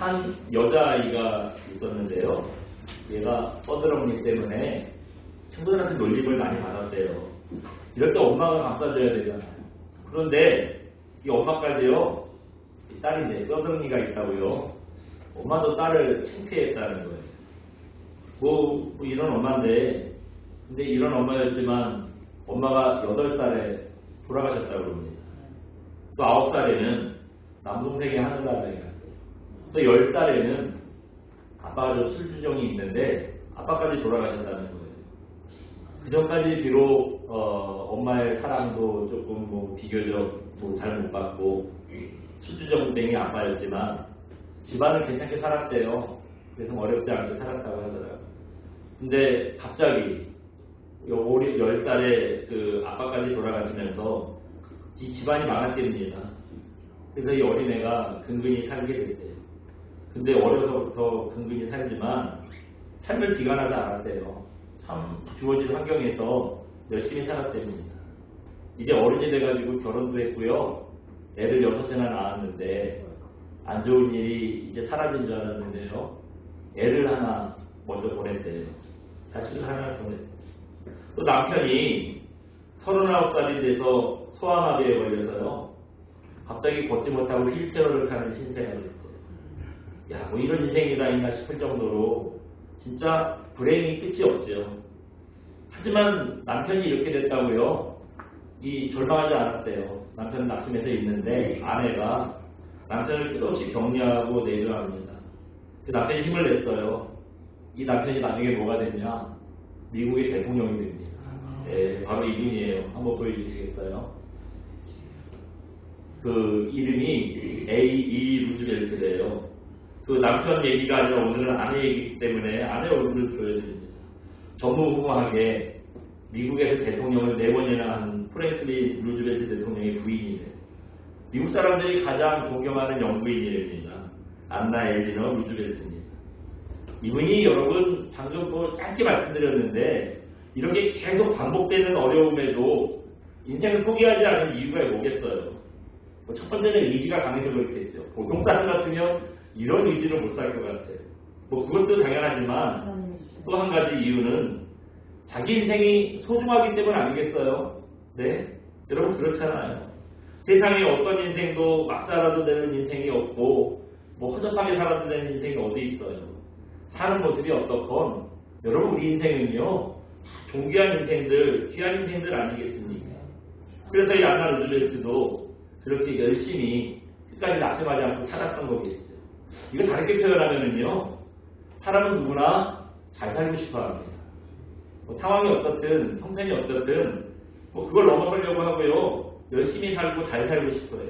한 여자아이가 있었는데요. 얘가 뻐드렁니 때문에 친구들한테 놀림을 많이 받았대요. 이럴 때 엄마가 감싸줘야 되잖아요. 그런데 이 엄마까지요, 이 딸인데 뻐드렁니가 있다고요. 엄마도 딸을 창피했다는 거예요. 뭐 이런 엄마인데, 근데 이런 엄마였지만 엄마가 8살에 돌아가셨다고 합니다. 또 9살에는 남동생이 하늘나라에 갔고, 또 10살에는 아빠가 좀 술주정이 있는데 아빠까지 돌아가셨다는 거예요. 그 전까지 비록 엄마의 사랑도 조금 비교적 잘 못 받고 술주정뱅이 아빠였지만 집안은 괜찮게 살았대요. 그래서 어렵지 않게 살았다고 하더라고요. 근데 갑자기 10살에 그 아빠까지 돌아가시면서 이 집안이 망했답니다. 그래서 이 어린애가 근근히 살게 됐대요. 근데 어려서부터 근근히 살지만 삶을 비관하지 않았대요. 참 주어진 환경에서 열심히 살았답니다. 이제 어른이 돼가지고 결혼도 했고요. 애를 6이나 낳았는데 안 좋은 일이 이제 사라진 줄 알았는데요. 애를 하나 먼저 보냈대요. 자식을 하나 보냈대요. 또 남편이 39살이 돼서 소아마비에 걸려서요. 갑자기 걷지 못하고 휠체어를 타는 신생아가 됐대요. 야, 뭐 이런 인생이다 있나 싶을 정도로 진짜 불행이 끝이 없죠. 하지만 남편이 이렇게 됐다고요. 이 절망하지 않았대요. 남편은 낙심해서 있는데 아내가 남편을 끝없이 격려하고 내조합니다. 그 남편이 힘을 냈어요. 이 남편이 나중에 뭐가 됐냐? 미국의 대통령이 됩니다. 네, 바로 이분이에요. 한번 보여주시겠어요? 그 이름이 A.E. 루즈벨트래요. 그 남편 얘기가 아니라 오늘은 아내 얘기이기 때문에 아내 얼굴을 보여드립니다. 전무후무하게 미국에서 대통령을 4번이나 한 프랭클린 루즈벨트 대통령의 부인이래요. 미국 사람들이 가장 존경하는 영부인입니다. 안나 엘리너 루즈벨트입니다. 이분이 여러분 방금 짧게 말씀드렸는데 이렇게 계속 반복되는 어려움에도 인생을 포기하지 않은 이유가 뭐겠어요? 첫 번째는 의지가 강해서 그렇겠죠. 보통 사람 같으면 이런 의지를 못 살 것 같아요. 그것도 당연하지만 또 한 가지 이유는 자기 인생이 소중하기 때문 아니겠어요? 네? 여러분 그렇잖아요. 세상에 어떤 인생도 막 살아도 되는 인생이 없고 허접하게 살아도 되는 인생이 어디 있어요? 사는 모습이 어떻건 여러분 우리 인생은요 존귀한 인생들, 귀한 인생들 아니겠습니까? 그래서 이 안나 루즈벨트도 그렇게 열심히 끝까지 낙심하지 않고 살았던 거겠죠. 이거 다르게 표현하면은요 사람은 누구나 잘 살고 싶어 합니다. 상황이 어떻든 형편이 어떻든 그걸 넘어서려고 하고요 열심히 살고 잘 살고 싶어요.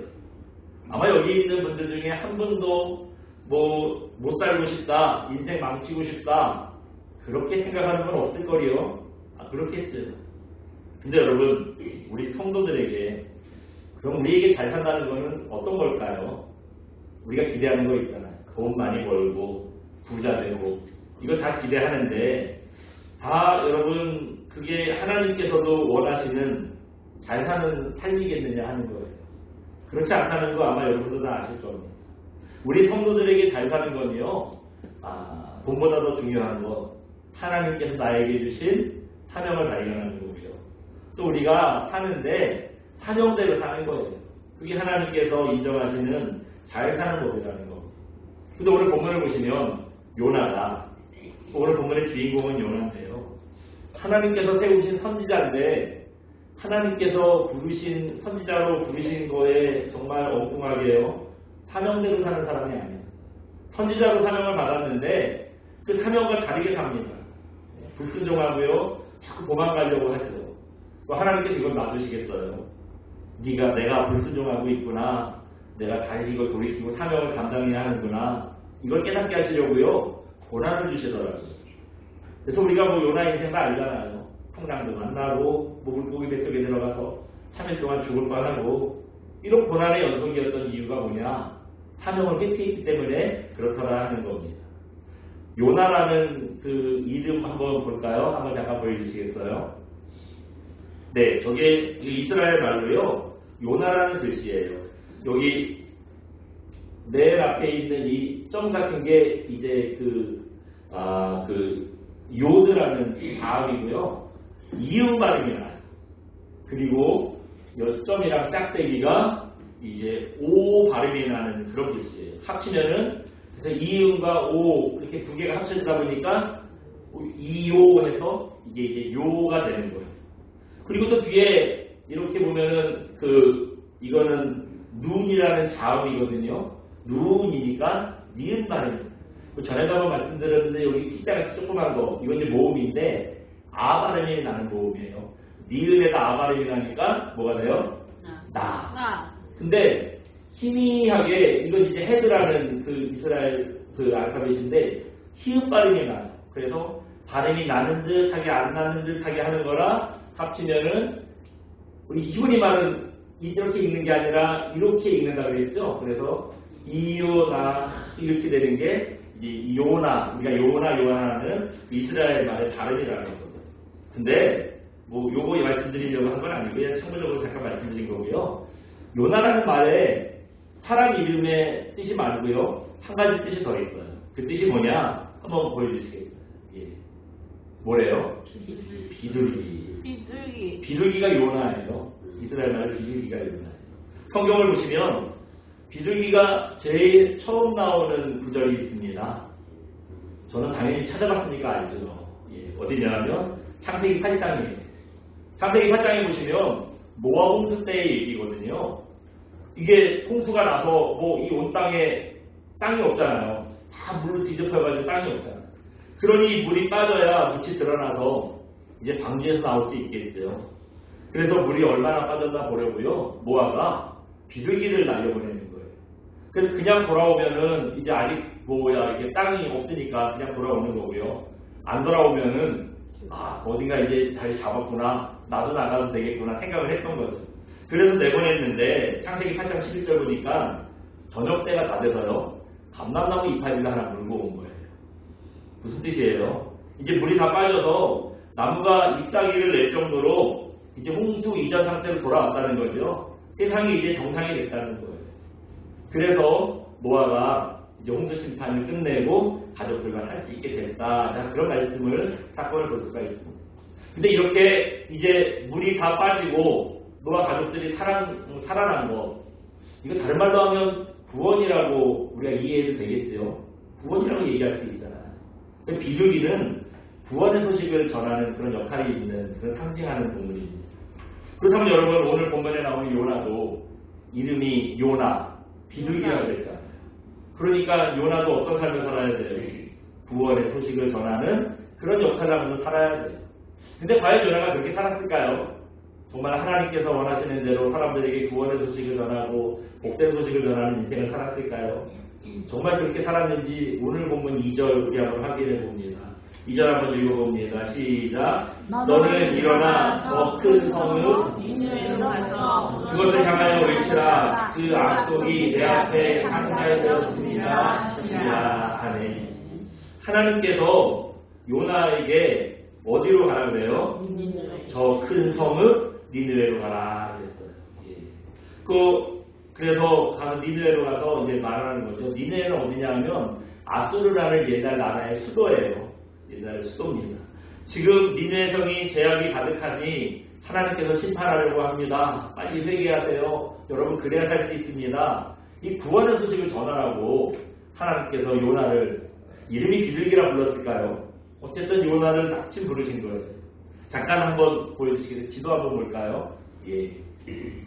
아마 여기 있는 분들 중에 한 분도 못 살고 싶다, 인생 망치고 싶다 그렇게 생각하는 건 없을 거리요. 그렇겠죠. 근데 여러분 우리 성도들에게 그럼 우리에게 잘 산다는 거는 어떤 걸까요? 우리가 기대하는 거 있잖아요. 돈 많이 벌고 부자 되고 이거 다 기대하는데 다 여러분 그게 하나님께서도 원하시는 잘 사는 삶이겠느냐 하는 거예요. 그렇지 않다는 거 아마 여러분도 다 아실 겁니다. 우리 성도들에게 잘 사는 건요 돈보다 더 중요한 거 하나님께서 나에게 주신 사명을 발견하는 거고요. 또 우리가 사는데 사명대로 사는 거예요. 그게 하나님께서 인정하시는 잘 사는 법이라는 겁니다. 근데 오늘 본문을 보시면 요나가 오늘 본문의 주인공은 요나인데요. 하나님께서 세우신 선지자인데 하나님께서 부르신 선지자로 부르신 거에 정말 엉뚱하게요. 사명대로 사는 사람이 아니에요. 선지자로 사명을 받았는데 그 사명과 다르게 삽니다. 불순종하고요. 자꾸 도망가려고 하죠. 하나님께서 이걸 놔두시겠어요? 내가 불순종하고 있구나. 내가 다시 이걸 돌이키고 사명을 감당해야 하는구나. 이걸 깨닫게 하시려고요. 고난을 주시더라고요. 그래서 우리가 요나 인생 다 알잖아요. 풍랑도 만나고 물고기 뱃속에 들어가서 3일 동안 죽을 뻔하고 이런 고난의 연속이었던 이유가 뭐냐? 사명을 회피했기 때문에 그렇더라 하는 겁니다. 요나라는 그 이름 한번 볼까요? 한번 잠깐 보여주시겠어요? 네, 저게 이스라엘 말로요. 요나라는 글씨예요. 여기 맨 앞에 있는 이 점 같은 게 이제 요드라는 다음이고요. 이음 발음이 나요. 그리고 여 점이랑 짝대기가 이제 오 발음이 나는 그런 뜻이에요. 합치면은 그래서 이음과 오 이렇게 두 개가 합쳐지다 보니까 이요 해서 이게 요가 되는 거예요. 그리고 또 뒤에 이렇게 보면은 이거는 눈이라는 자음이거든요. 눈이니까 니은 발음입니다. 전에도 한번 말씀드렸는데 여기 T자가 조그만 거 이건 이제 모음인데 아 발음이 나는 모음이에요. 니은에다 아 발음이 나니까 뭐가 돼요? 나. 근데 희미하게 이건 이제 헤드라는 이스라엘 알파벳인데 히읗 발음이 나요. 그래서 발음이 나는 듯하게 안 나는 듯하게 하는 거라 합치면은 우리 희훈이 말은 이렇게 읽는 게 아니라 이렇게 읽는다 그랬죠. 그래서 이요나 이렇게 되는 게 이제 요나 우리가 요나는 이스라엘 말의 발음이라는 거거든요. 근데 뭐 요거 말씀드리려고 한 건 아니고 그냥 참고적으로 잠깐 말씀드린 거고요. 요나라는 말에 사람 이름의 뜻이 말고요. 한 가지 뜻이 더 있어요. 그 뜻이 뭐냐? 한번 보여주시겠어요? 예. 뭐래요? 비둘기. 비둘기가 요나예요. 이스라엘 말의 비둘기가 요나예요. 성경을 보시면 비둘기가 제일 처음 나오는 구절이 있습니다. 저는 당연히 찾아봤으니까 알죠. 예. 어디냐면 창세기 8장이에요. 창세기 8장에 보시면 노아 홍수 때의 얘기거든요. 이게 홍수가 나서 뭐 이 온 땅에 땅이 없잖아요. 다 물로 뒤덮여가지고 땅이 없잖아요. 그러니 물이 빠져야 묻이 드러나서 이제 방주에서 나올 수 있겠죠. 그래서 물이 얼마나 빠졌나 보려고요. 노아가 비둘기를 날려보내는 거예요. 그래서 그냥 돌아오면은 이제 아직 이게 땅이 없으니까 그냥 돌아오는 거고요. 안 돌아오면은 어딘가 이제 자리 잡았구나. 나도 나가도 되겠구나 생각을 했던 거죠. 그래서 내보냈는데 창세기 8장 11절 보니까 저녁 때가 다 돼서요. 감람나무 이파리를 하나 물고 온 거예요. 무슨 뜻이에요? 이제 물이 다 빠져서 나무가 잎사귀를 낼 정도로 이제 홍수 이전 상태로 돌아왔다는 거죠. 세상이 이제 정상이 됐다는 거예요. 그래서 노아가 이제 홍수 심판을 끝내고 가족들과 살 수 있게 됐다. 그런 사건을 볼 수가 있습니다. 근데 이렇게 이제 물이 다 빠지고 노아 가족들이 살아난 거, 이거 다른 말로 하면 구원이라고 우리가 이해해도 되겠죠. 구원이라고 얘기할 수 있잖아요. 비둘기는 구원의 소식을 전하는 그런 역할이 있는 그런 상징하는 동물입니다. 그렇다면 여러분 오늘 본문에 나오는 요나도 이름이 요나, 비둘기라고 했잖아요. 그러니까 요나도 어떤 삶을 살아야 돼요? 구원의 소식을 전하는 그런 역할을 하면서 살아야 돼요. 근데 과연 요나가 그렇게 살았을까요? 정말 하나님께서 원하시는 대로 사람들에게 구원의 소식을 전하고 복된 소식을 전하는 인생을 살았을까요? 정말 그렇게 살았는지 오늘 본문 2절 우리 한번 확인해 봅니다. 2절 한번 읽어봅니다. 시작. 너는 일어나 저 큰 성읍 니느웨로 가서 그것을 향하여 외치라. 그 악독이 내 앞에 상달되었습니다. 아멘. 하나님께서 요나에게 어디로 가라 그래요? 저 큰 성읍 니느웨로 가라 그랬어요. 예. 그래서 가서 니느웨로 가서 이제 말하는 거죠. 니느웨는 어디냐 하면 아수르라는 옛날 나라의 수도예요. 옛날 수도입니다. 지금 니느웨 성이 죄악이 가득하니 하나님께서 심판하려고 합니다. 빨리 회개하세요. 여러분 그래야 살 수 있습니다. 이 구원의 소식을 전하라고 하나님께서 요나를 이름이 비둘기라 불렀을까요? 어쨌든 요나를 마침 부르신 거예요. 잠깐 한번 보여주시겠어요? 지도 한번 볼까요? 예.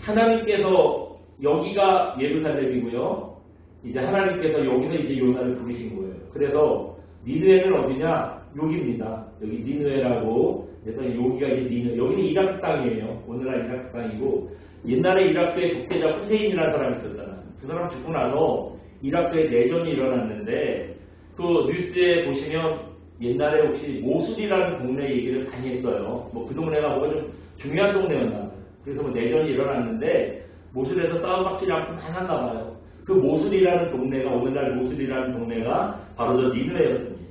하나님께서 여기가 예루살렘이고요. 이제 하나님께서 여기서 이제 요나를 부르신 거예요. 그래서 니느웨는 어디냐? 여기입니다. 여기 니느웨라고. 그래서 여기가 이제 니느웨. 여기는 이라크 땅이에요. 오늘날 이라크 땅이고 옛날에 이라크의 독재자 후세인이라는 사람이 있었잖아요. 그 사람 죽고 나서 이라크에 내전이 일어났는데 그 뉴스에 보시면 옛날에 혹시 모술이라는 동네 얘기를 많이 했어요. 뭐 그 동네가 뭐가 좀 중요한 동네였나. 그래서 뭐 내전이 일어났는데 모술에서 싸움 확실히 많이 했나 봐요. 그 모술이라는 동네가 오늘날 모술이라는 동네가 바로 저 니느웨였습니다.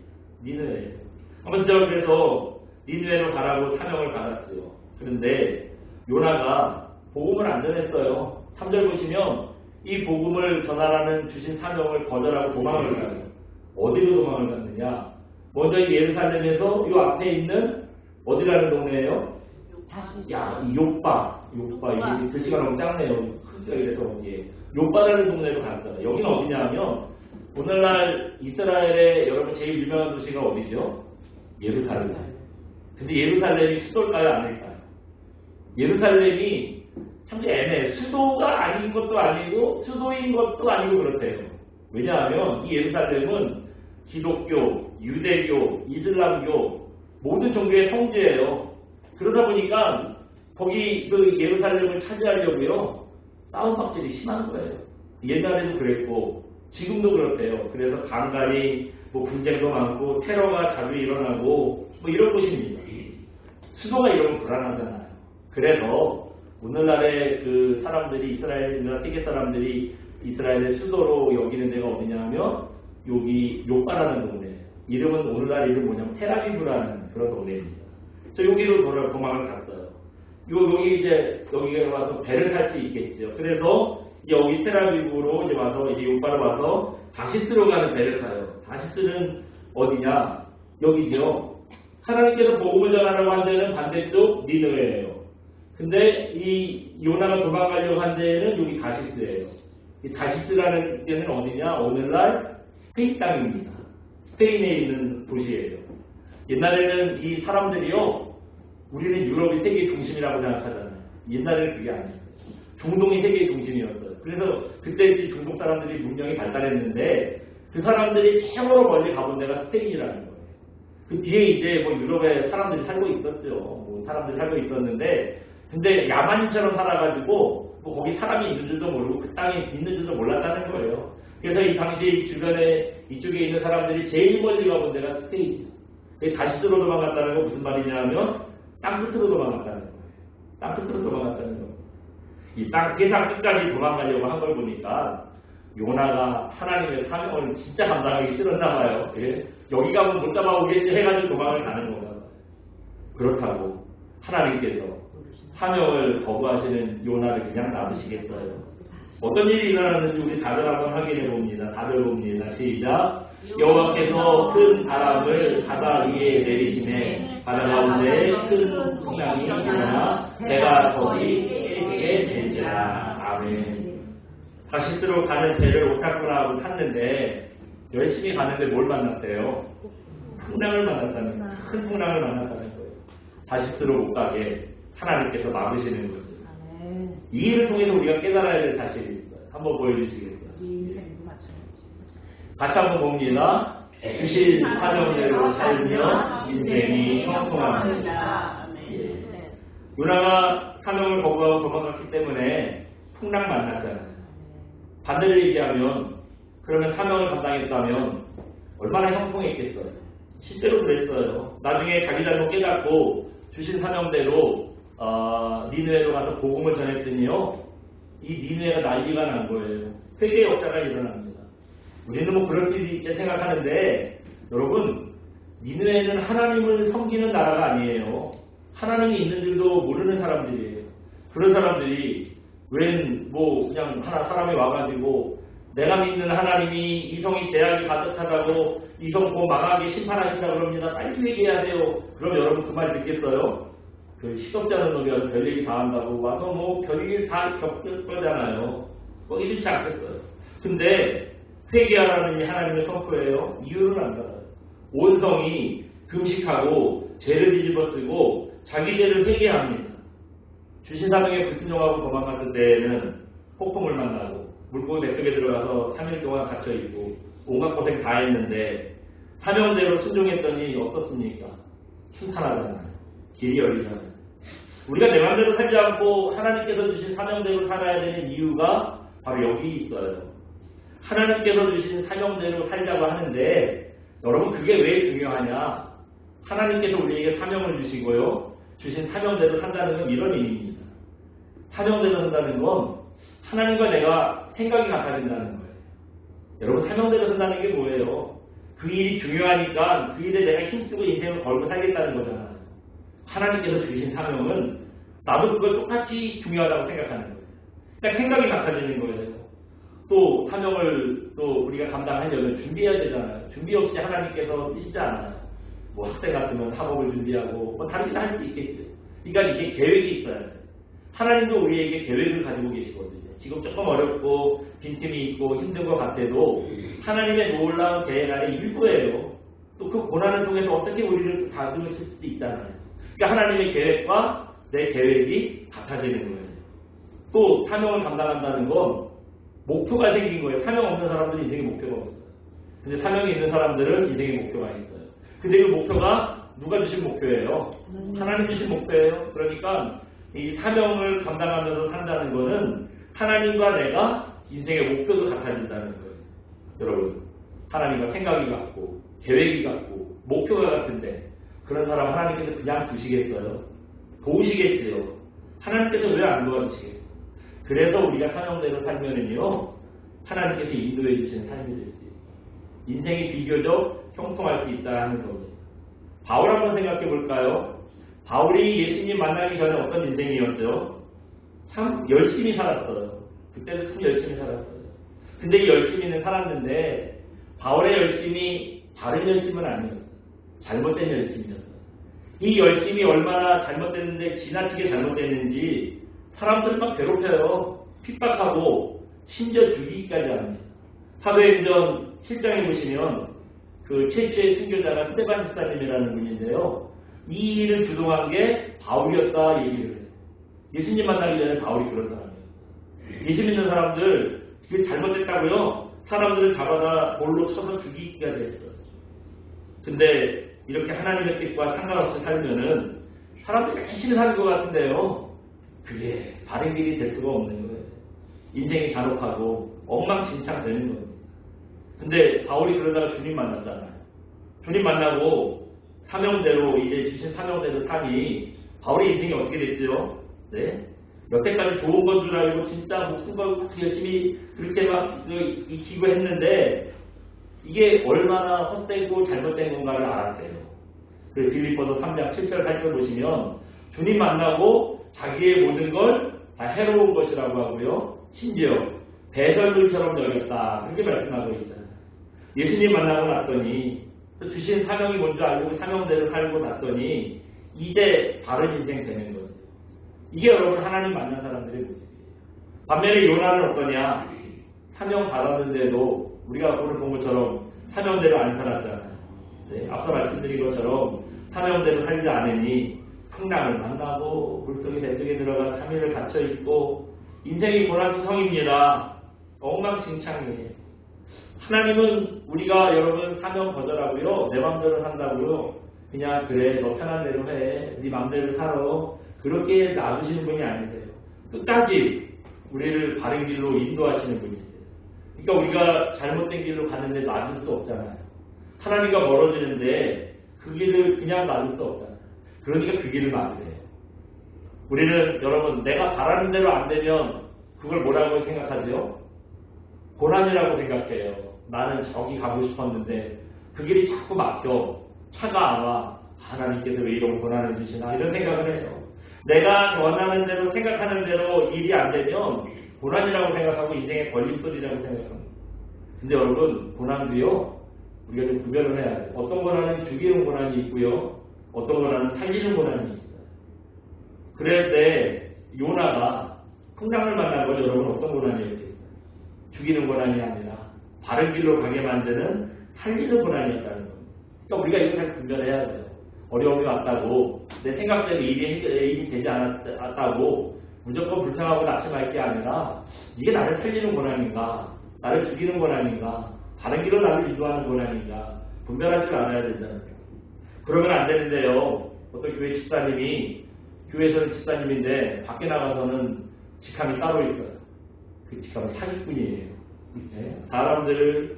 니느웨. 아무튼 그래서 니느웨로 가라고 사명을 받았어요. 그런데 요나가 복음을 안 전했어요. 3절 보시면 이 복음을 전하라는 주신 사명을 거절하고 도망을 가요. 어디로 도망을 갔느냐? 먼저 이 예루살렘에서 이 앞에 있는 어디라는 동네예요? 야, 이 요빠 이게 글씨가 너무 작네요. 크기가 이래서 예. 요빠라는 동네로 갔어요. 여기는 어디냐면 오늘날 이스라엘의 여러분 제일 유명한 도시가 어디죠? 예루살렘. 근데 예루살렘이 수도일까요? 아닐까요? 예루살렘이 참 애매해. 수도가 아닌 것도 아니고 수도인 것도 아니고 그렇대요. 왜냐하면 이 예루살렘은 기독교, 유대교, 이슬람교 모든 종교의 성지예요. 그러다 보니까 거기 그 예루살렘을 차지하려고요. 싸움박질이 심한 거예요. 옛날에도 그랬고 지금도 그렇대요. 그래서 간간히 뭐 분쟁도 많고 테러가 자주 일어나고 뭐 이런 곳입니다. 수도가 이러면 불안하잖아요. 그래서 오늘날의 그 사람들이 이스라엘이나 세계 사람들이 이스라엘의 수도로 여기는 데가 어디냐면 여기 요빠라는 동네예요. 이름은 오늘날 이름 뭐냐면 텔아비브라는 그런 동네입니다. 저 여기로 도망을 갔어요. 여기 이제 여기에 와서 배를 탈 수 있겠죠. 그래서 여기 텔아비브로 이제 와서 이제 요빠로 와서 다시스로 가는 배를 타요. 다시스는 어디냐? 여기죠. 하나님께서 복음을 전하라고 한 데는 반대쪽 니느웨예요. 근데 이 요나가 도망가려고 한 데는 여기 다시스예요. 이 다시스라는 데는 어디냐? 오늘날 스페인 땅입니다. 스페인에 있는 도시예요. 옛날에는 이 사람들이요, 우리는 유럽이 세계의 중심이라고 생각하잖아요. 옛날에는 그게 아니에요. 중동이 세계의 중심이었어요. 그래서 그때 중동 사람들이 문명이 발달했는데 그 사람들이 최고로 멀리 가본 데가 스페인이라는 거예요. 그 뒤에 이제 뭐 유럽에 사람들이 살고 있었죠. 뭐 사람들이 살고 있었는데 근데 야만인처럼 살아가지고 뭐 거기 사람이 있는 줄도 모르고 그 땅에 있는 줄도 몰랐다는 거예요. 그래서 이 당시 주변에 이쪽에 있는 사람들이 제일 멀리 가본 데가 스페인이에요. 다시스로 도망갔다는 건 무슨 말이냐면 땅끝으로 도망갔다는 거예요. 땅끝으로 도망갔다는 거예요. 이 세상 끝까지 도망가려고 한 걸 보니까 요나가 하나님의 사명을 진짜 감당하기 싫었나 봐요. 예? 여기 가면 못 잡아오겠지 해가지고 도망을 가는 건가 봐요. 그렇다고 하나님께서 사명을 거부하시는 요나를 그냥 놔두시겠어요? 어떤 일이 일어났는지 우리 다들 한번 확인해 봅니다. 다들 봅니다. 시작. 여호와께서 큰 바람을 바다 위에 내리시네 바다 가운데 큰 풍랑이 일어나 배가 거기 깨지게 되니라. 아멘. 다시스로 가는 배를 오타쿠나 하고 탔는데 열심히 가는데 뭘 만났대요? 풍랑을 만났다는 거예요. 큰 풍랑을 만났다는 거예요. 다시스로 못 가게 하나님께서 막으시는 거죠. 이 일을 통해서 우리가 깨달아야 될 사실이 있어요. 한번 보여주시겠어요? 같이 한번 봅니다. 주신 사명대로 살면 인생이 형통합니다. 요나가 사명을 거부하고 도망갔기 때문에 풍랑 만났잖아요. 반대로 얘기하면 그러면 사명을 감당했다면 얼마나 형통했겠어요. 실제로 그랬어요. 나중에 자기 잘못 깨닫고 주신 사명대로 니느웨로 가서 복음을 전했더니요. 이 니느웨가 난리가 난 거예요. 회개의 역사가 일어납니다. 우리는 뭐 그럴 수 있지 생각하는데 여러분 니느웨는 하나님을 섬기는 나라가 아니에요. 하나님이 있는 줄도 모르는 사람들이에요. 그런 사람들이 웬 뭐 그냥 하나 사람이 와가지고 내가 믿는 하나님이 이성이 제약이 가득하다고 이성 곧 망하게 심판하신다 그럽니다. 빨리 회개해야 돼요. 그럼 여러분 그 말 듣겠어요? 그 시덥지 않은 놈이 와서 별얘기 다 한다고 와서 뭐 별일 다 겪을 거잖아요. 뭐 이렇지 않겠어요. 근데 회개하라는 이 하나님의 선포예요. 이유를 안 알아요. 온 성이 금식하고 죄를 뒤집어쓰고 자기 죄를 회개합니다. 주신 사명에 불순종하고 도망갔을 때에는 폭풍을 만나고 물고기 뱃속에 들어가서 3일 동안 갇혀있고 온갖 고생 다 했는데 사명대로 순종했더니 어떻습니까? 순탄하잖아요. 길이 열리잖아요. 우리가 내 맘대로 살지 않고 하나님께서 주신 사명대로 살아야 되는 이유가 바로 여기 있어요. 하나님께서 주신 사명대로 살자고 하는데 여러분 그게 왜 중요하냐? 하나님께서 우리에게 사명을 주시고요. 주신 사명대로 산다는 건 이런 의미입니다. 사명대로 산다는 건 하나님과 내가 생각이 같아진다는 거예요. 여러분 사명대로 산다는 게 뭐예요? 그 일이 중요하니까 그 일에 내가 힘쓰고 인생을 걸고 살겠다는 거잖아요. 하나님께서 주신 사명은 나도 그걸 똑같이 중요하다고 생각하는 거예요. 그러니까 생각이 같아지는 거예요. 또 사명을 또 우리가 감당하려면 준비해야 되잖아요. 준비 없이 하나님께서 쓰시지 않아요. 뭐 학생 같으면 학업을 준비하고 뭐 다른 일 할 수 있겠죠. 그러니까 이게 계획이 있어야 돼요. 하나님도 우리에게 계획을 가지고 계시거든요. 지금 조금 어렵고 빈틈이 있고 힘든 것 같아도 하나님의 놀라운 계획 안에 일부예요. 또 그 고난을 통해서 어떻게 우리를 다루실 수도 있잖아요. 그러니까 하나님의 계획과 내 계획이 같아지는 거예요. 또 사명을 감당한다는 건 목표가 생긴 거예요. 사명 없는 사람들은 인생에 목표가 없어요. 근데 사명이 있는 사람들은 인생에 목표가 있어요. 근데 그 목표가 누가 주신 목표예요? 하나님 주신 목표예요. 그러니까 이 사명을 감당하면서 산다는 거는 하나님과 내가 인생의 목표도 같아진다는 거예요. 여러분, 하나님과 생각이 같고 계획이 같고 목표가 같은데 그런 사람 하나님께서 그냥 두시겠어요? 도우시겠지요. 하나님께서 왜 안 도와주시겠어요? 그래서 우리가 사명대로 살면은요, 하나님께서 인도해 주시는 삶이 될 수 있어요. 인생이 비교적 형통할 수 있다 하는 겁니다. 바울 한번 생각해 볼까요? 바울이 예수님 만나기 전에 어떤 인생이었죠? 참 열심히 살았어요. 그때도 참 열심히 살았어요. 근데 이 열심히는 살았는데 바울의 열심이 바른 열심은 아니었어요. 잘못된 열심이었어요. 이 열심이 얼마나 잘못됐는데 지나치게 잘못됐는지 사람들 막 괴롭혀요. 핍박하고 심지어 죽이기까지 합니다. 사도행전 7장에 보시면 그 최초의 순교자가 스데반 집사님이라는 분인데요. 이 일을 주동한 게 바울이었다 얘기를 해요. 예수님 만나기 전에 바울이 그런 사람이에요. 예수 믿는 사람들 그게 잘못됐다고요. 사람들을 잡아다 돌로 쳐서 죽이기까지 했어요. 근데 이렇게 하나님의 뜻과 상관없이 살면은 사람들이 열심히 사는 것 같은데요. 그게 바른 길이 될 수가 없는 거예요. 인생이 잔혹하고 엉망진창 되는 거예요. 근데 바울이 그러다가 주님 만났잖아요. 주님 만나고 사명대로 이제 주신 사명대로 사니 바울의 인생이 어떻게 됐죠? 네? 여태까지 좋은 건 줄 알고 진짜 목숨 걸고 열심히 그렇게 막 익히고 했는데 이게 얼마나 헛되고 잘못된 건가를 알았대요. 그 빌립보서 3장 7절 8절 보시면 주님 만나고 자기의 모든 걸 다 해로운 것이라고 하고요. 심지어 배설물처럼 여겼다. 그렇게 말씀하고 있잖아요. 예수님 만나고 났더니 또 주신 사명이 뭔지 알고 사명대로 살고 났더니 이제 바른 인생 되는 거죠. 이게 여러분 하나님 만난 사람들의 모습이에요. 반면에 요나는 어떠냐? 사명 받았는데도 우리가 오늘 본 것처럼 사명대로 안 살았잖아요. 네, 앞서 말씀드린 것처럼 사명대로 살지 않으니 풍랑을 만나고 물속에 뱃속에 들어가 3일을 갇혀있고 인생이 고난투성입니다. 엉망진창이에요. 하나님은 우리가 여러분 사명 거절하고요. 내 맘대로 산다고요. 그냥 그래 너 편한 대로 해. 네 맘대로 살아. 그렇게 놔두시는 분이 아니세요. 끝까지 우리를 바른 길로 인도하시는 분이세요. 그러니까 우리가 잘못된 길로 가는데 놔둘 수 없잖아요. 하나님과 멀어지는데 그 길을 그냥 놔둘 수 없잖아요. 그러니까 그 길을 놔두세요. 우리는 여러분 내가 바라는 대로 안 되면 그걸 뭐라고 생각하죠? 고난이라고 생각해요. 나는 저기 가고 싶었는데 그 길이 자꾸 막혀. 차가 안 와. 하나님께서 왜 이런 고난을 주시나 이런 생각을 해요. 내가 원하는 대로 생각하는 대로 일이 안 되면 고난이라고 생각하고 인생의 걸림돌이라고 생각합니다. 근데 여러분 고난도요 우리가 좀 구별을 해야 돼요. 어떤 고난은 죽이는 고난이 있고요. 어떤 고난은 살리는 고난이 있어요. 그럴 때 요나가 풍랑을 만난 건 여러분 어떤 고난이었겠어요? 죽이는 고난이 아니라 바른 길로 가게 만드는 살리는 고난이었다는 겁니다. 그러니까 우리가 이거 잘 분별해야 돼요. 어려움이 왔다고 내 생각대로 일이 되지 않았다고 무조건 불평하고 낙심할 게 아니라 이게 나를 살리는 고난인가 나를 죽이는 고난인가 바른 길로 나를 인도하는 고난인가 분별할 줄 알아야 된다는 거예요. 그러면 안 되는데요. 어떤 교회 집사님이 교회에서는 집사님인데 밖에 나가서는 직함이 따로 있어요. 그 직함은 사기꾼이에요. 네? 사람들을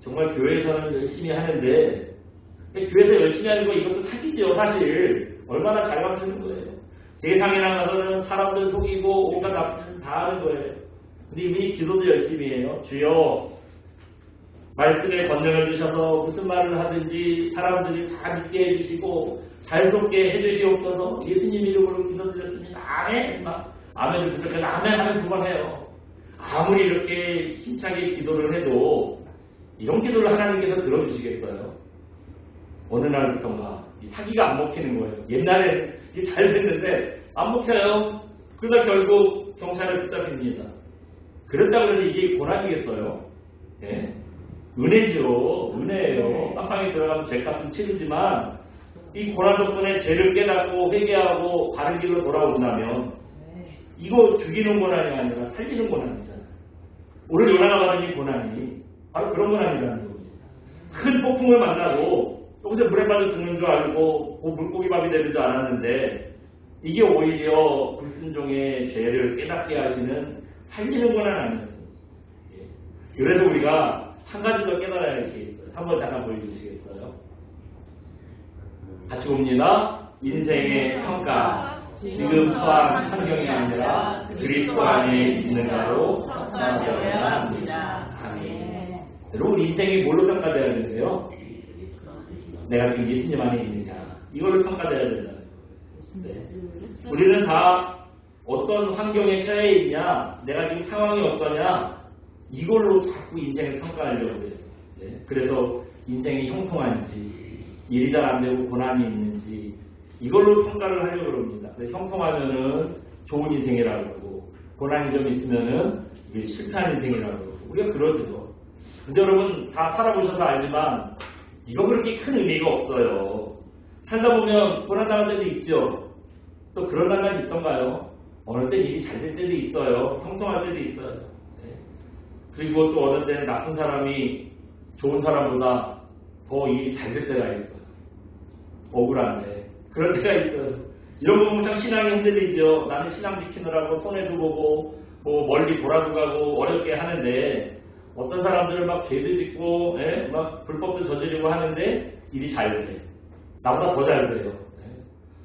정말 교회에서는 열심히 하는데 교회에서 열심히 하는 거 이것도 사기죠. 사실 얼마나 잘 만드는 거예요. 세상에 나가서는 사람들 속이고 온갖 나쁜 짓 다 하는 거예요. 근데 이분이 기도도 열심히 해요. 주여 말씀에 권능을 주셔서 무슨 말을 하든지 사람들이 다 믿게 해주시고 자유롭게 해주시옵소서. 예수님 이름으로 기도드렸습니다. 아멘. 막 아멘을 부탁해서 아멘 하면 2번 해요. 아무리 이렇게 힘차게 기도를 해도 이런 기도를 하나님께서 들어주시겠어요? 어느 날부터가 사기가 안 먹히는 거예요. 옛날에 잘 됐는데 안 먹혀요. 그러다 결국 경찰에 붙잡힙니다. 그랬다고 해서 이게 고난이겠어요? 예? 은혜죠. 은혜예요. 깜빵에 들어가서 죄값은 치르지만 이 고난 덕분에 죄를 깨닫고 회개하고 바른 길로 돌아온다면 이거 죽이는 고난이 아니라 살리는 고난이잖아요. 오늘 요나가 받은 이 고난이 바로 그런 고난이라는 겁니다. 큰 폭풍을 만나도 여기서 물에 빠져 죽는 줄 알고 물고기밥이 되는 줄 알았는데 이게 오히려 불순종의 죄를 깨닫게 하시는 살리는 고난 아니었습니다. 그래서 우리가 한 가지 더 깨달아야 할 게 있어요. 한번 잠깐 보여주시겠어요? 같이 봅니다. 인생의 평가. 지금 처한 환경이 아니라 그리스도 안에 있는가로 평가되어야 합니다. 아멘. 여러분 인생이 뭘로 평가되어야 되는데요? 내가 지금 예수님 안에 있느냐 이걸로 평가되어야 된다는 거예요. 네. 우리는 다 어떤 환경에 처해 있냐 내가 지금 상황이 어떠냐 이걸로 자꾸 인생을 평가하려고 해요. 네. 그래서 인생이 형통한지 일이 잘 안 되고 고난이 있는지 이걸로 평가를 하려고 합니다. 형통하면은 좋은 인생이라고 그러고 고난이 좀 있으면은 이게 실패한 인생이라고 그러고 우리가 그러죠. 근데 여러분 다 살아보셔서 알지만 이거 그렇게 큰 의미가 없어요. 살다 보면 고난당할 때도 있죠. 또 그런 날만 있던가요? 어느 때 일이 잘 될 때도 있어요. 형통할 때도 있어요. 네. 그리고 또 어느 때는 나쁜 사람이 좋은 사람보다 더 일이 잘 될 때가 있어요. 억울한데 그럴 때가 있어요. 이런 거 보면 참 신앙이 흔들리죠. 나는 신앙 지키느라고 손해도 보고 뭐 멀리 돌아도 가고 어렵게 하는데 어떤 사람들은 막 죄도 짓고 막 불법도 저지르고 하는데 일이 잘 돼. 나보다 더 잘 돼요.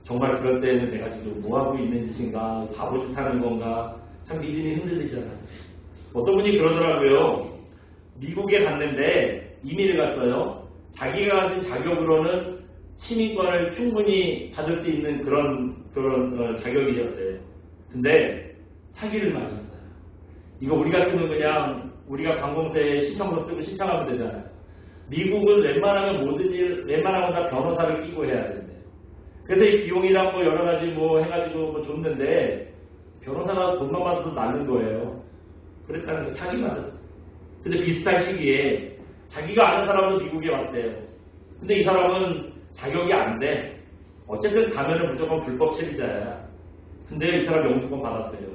정말 그럴 때는 내가 지금 뭐하고 있는 짓인가 바보짓 하는 건가 참 믿음이 흔들리잖아요. 어떤 분이 그러더라고요. 미국에 갔는데 이민을 갔어요. 자기가 가진 자격으로는 시민권을 충분히 받을 수 있는 그런 자격이었어요. 근데 사기를 맞았어요. 이거 우리 같으면 그냥 우리가 관공서에 신청서 쓰고 신청하면 되잖아요. 미국은 웬만하면 모든 일, 웬만하면 다 변호사를 끼고 해야 된대요. 그래서 이 비용이랑 뭐 여러 가지 뭐 해가지고 뭐 줬는데 변호사가 돈만 받아서 나는 거예요. 그랬다는 거 사기 맞았어요. 근데 비슷한 시기에 자기가 아는 사람도 미국에 왔대요. 근데 이 사람은 자격이 안 돼. 어쨌든 가면은 무조건 불법 체류자야. 근데 이 사람 영주권 받았대요.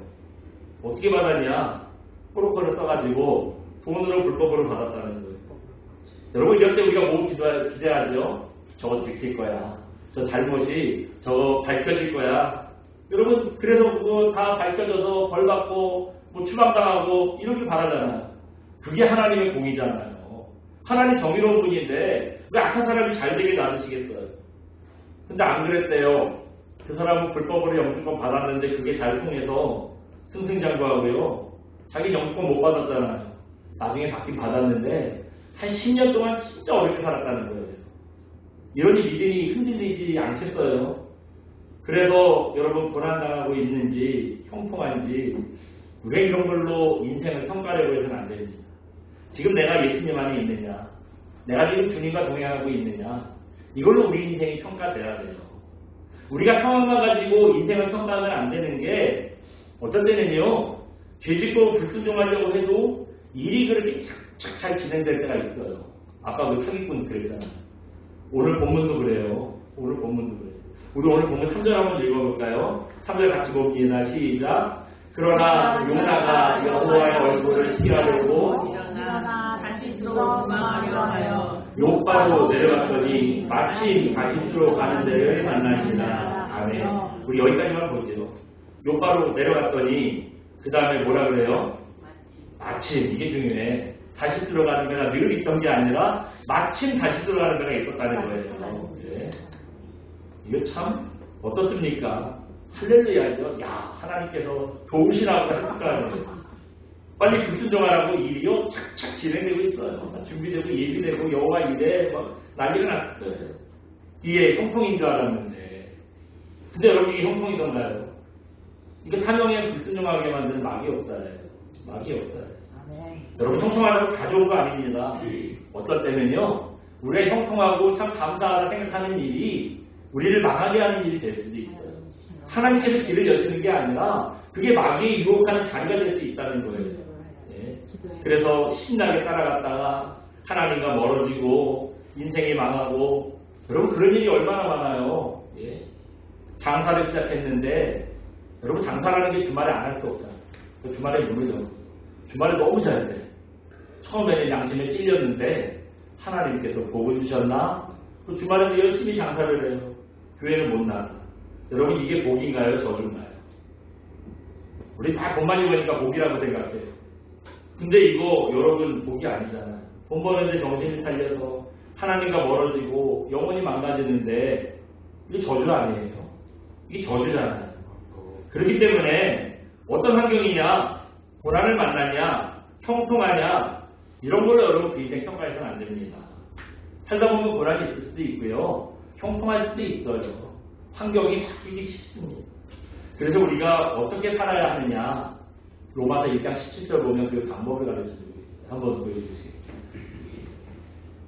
어떻게 받았냐? 프로콜을 써가지고 돈으로 불법으로 받았다는 거예요. 여러분 이럴 때 우리가 뭐 기대하죠? 저거 지킬 거야. 저 잘못이 저거 밝혀질 거야. 여러분 그래서 그거 다 밝혀져서 벌 받고 뭐 추방당하고 이렇게 바라잖아요. 그게 하나님의 공이잖아요. 하나님 정의로운 분인데 왜 악한 사람이 잘 되게 놔두시겠어요? 근데 안 그랬대요. 그 사람은 불법으로 영주권 받았는데 그게 잘 통해서 승승장구하고요. 자기 영주권 못 받았잖아요. 나중에 받긴 받았는데 한 10년 동안 진짜 어렵게 살았다는 거예요. 이러니 믿음이 흔들리지 않겠어요. 그래서 여러분 고난당하고 있는지 형통한지 왜 이런 걸로 인생을 평가하려고 해서는 안 됩니다. 지금 내가 예수님 안에 있느냐 내가 지금 주님과 동행하고 있느냐 이걸로 우리 인생이 평가돼야 돼요. 우리가 상황만 가지고 인생을 평가하면 안 되는 게 어떤 때는요 죄짓고 불순종하려고 해도 일이 그렇게 착착 잘 진행될 때가 있어요. 아까 그 사기꾼 그랬잖아요. 오늘 본문도 그래요. 오늘 본문도 그래요. 우리 오늘 본문 3절 한번 읽어볼까요? 3절 같이 봅니다. 시작. 그러나 요나가 여호와의 얼굴을 피하려고 일어나 다시스로 도망하려 하여 요바로 내려갔더니 마침 다시스로 가는 데를 만나니라. 아멘. 우리 여기까지만 보죠. 요바로 내려갔더니 그 다음에 뭐라 그래요? 마침 이게 중요해. 다시 들어가는 데가 늘 있던 게 아니라 마침 다시 들어가는 데가 있었다는 거예요. 네. 이거 참 어떻습니까? 할렐루야죠. 야 하나님께서 도우시라고 했을까요? 빨리 불순종하라고 일이요 착착 진행되고 있어요. 준비되고 예비되고 여호와 일에 막 난리가 났어요. 뒤에 형통인 줄 알았는데 근데 여러분 이게 형통이던가요? 이거 사명에 불순종하게 만드는 마귀 역사예요. 막이 없어요. 여러분 형통하다고 가져온 거 아닙니다. 어떨 때면요, 우리가 형통하고 참 감사하다 생각하는 일이 우리를 망하게 하는 일이 될 수도 있어요. 하나님께서 길을 여시는 게 아니라 그게 마귀의 유혹하는 자리가 될 수 있다는 거예요. 예. 그래서 신나게 따라갔다가 하나님과 멀어지고 인생이 망하고, 여러분 그런 일이 얼마나 많아요. 예. 장사를 시작했는데, 여러분 장사라는 게 주말에 안 할 수 없잖아요. 주말에 문을 열고 주말에 너무 잘 돼. 처음에는 양심에 찔렸는데 하나님께서 복을 주셨나? 또 주말에도 열심히 장사를 해요. 교회는 못 나가. 여러분 이게 복인가요? 저주인가요? 우리 다 돈 많이 버니까 복이라고 생각해요. 근데 이거 여러분 복이 아니잖아요. 돈 버는데 정신이 팔려서 하나님과 멀어지고 영혼이 망가지는데 이게 저주 아니에요. 이게 저주잖아요. 그렇기 때문에 어떤 환경이냐, 고난을 만나냐, 형통하냐, 이런 걸로 여러분 그 인생 평가해서는 안 됩니다. 살다 보면 고난이 있을 수도 있고요, 형통할 수도 있어요. 환경이 바뀌기 쉽습니다. 그래서 우리가 어떻게 살아야 하느냐, 로마서 1장 17절 보면 그 방법을 가르쳐주고 있어요. 한번 보여주세요.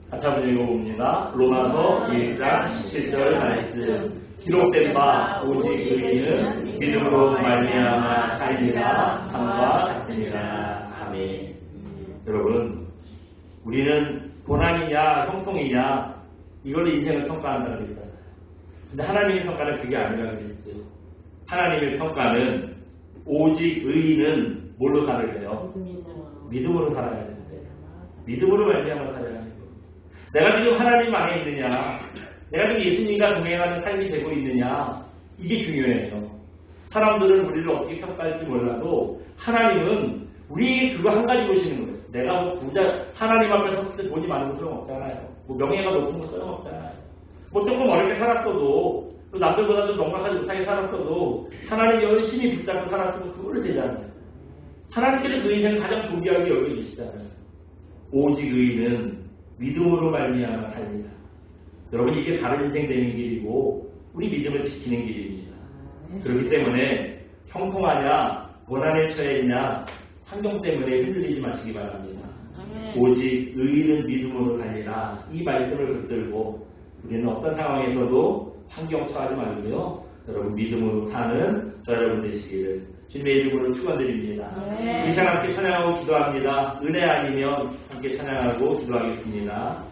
같이 한번 읽어봅니다. 로마서 1장 17절 말씀. 기록된 바 오직 의인은 믿음으로 말미암아 살리라 함과 같으니라. 아멘. 여러분, 우리는 고난이냐 형통이냐 이걸로 인생을 평가한다고 했잖아요. 근데 하나님의 평가는 그게 아니라고 했어요. 하나님의 평가는 오직 의인은 뭘로 살아야 믿음으로 살아야 되는데, 믿음으로 말미암아 살아야 하는 거예요. 내가 지금 하나님 안에 있느냐, 내가 지금 예수님과 동행하는 삶이 되고 있느냐, 이게 중요해요. 사람들은 우리를 어떻게 평가할지 몰라도 하나님은 우리에게 그거 한 가지 보시는 거예요. 내가 뭐 부자, 하나님 앞에 섰을 때 돈이 많은 거 소용없잖아요. 뭐 명예가 높은 거 소용없잖아요. 뭐 조금 어렵게 살았어도, 또 남들보다 좀 넉넉하지 못하게 살았어도 하나님 열심히 붙잡고 살았으면 그걸로 되잖아요. 하나님께서 그 인생을 가장 존귀하게 여겨주시잖아요. 오직 의인은 믿음으로 말미암아 살리라. 여러분 이게 다른 인생 되는 길이고 우리 믿음을 지키는 길입니다. 그렇기 때문에 형통하냐 고난에 처했냐 환경 때문에 흔들리지 마시기 바랍니다. 오직 의인은 믿음으로 살리라. 이 말씀을 붙들고 우리는 어떤 상황에서도 환경 처하지 말고요, 여러분 믿음으로 사는 저 여러분 되시기를 주님의 이름으로 축원드립니다. 이 시간 함께 찬양하고 기도합니다. 은혜 아니면 함께 찬양하고 기도하겠습니다.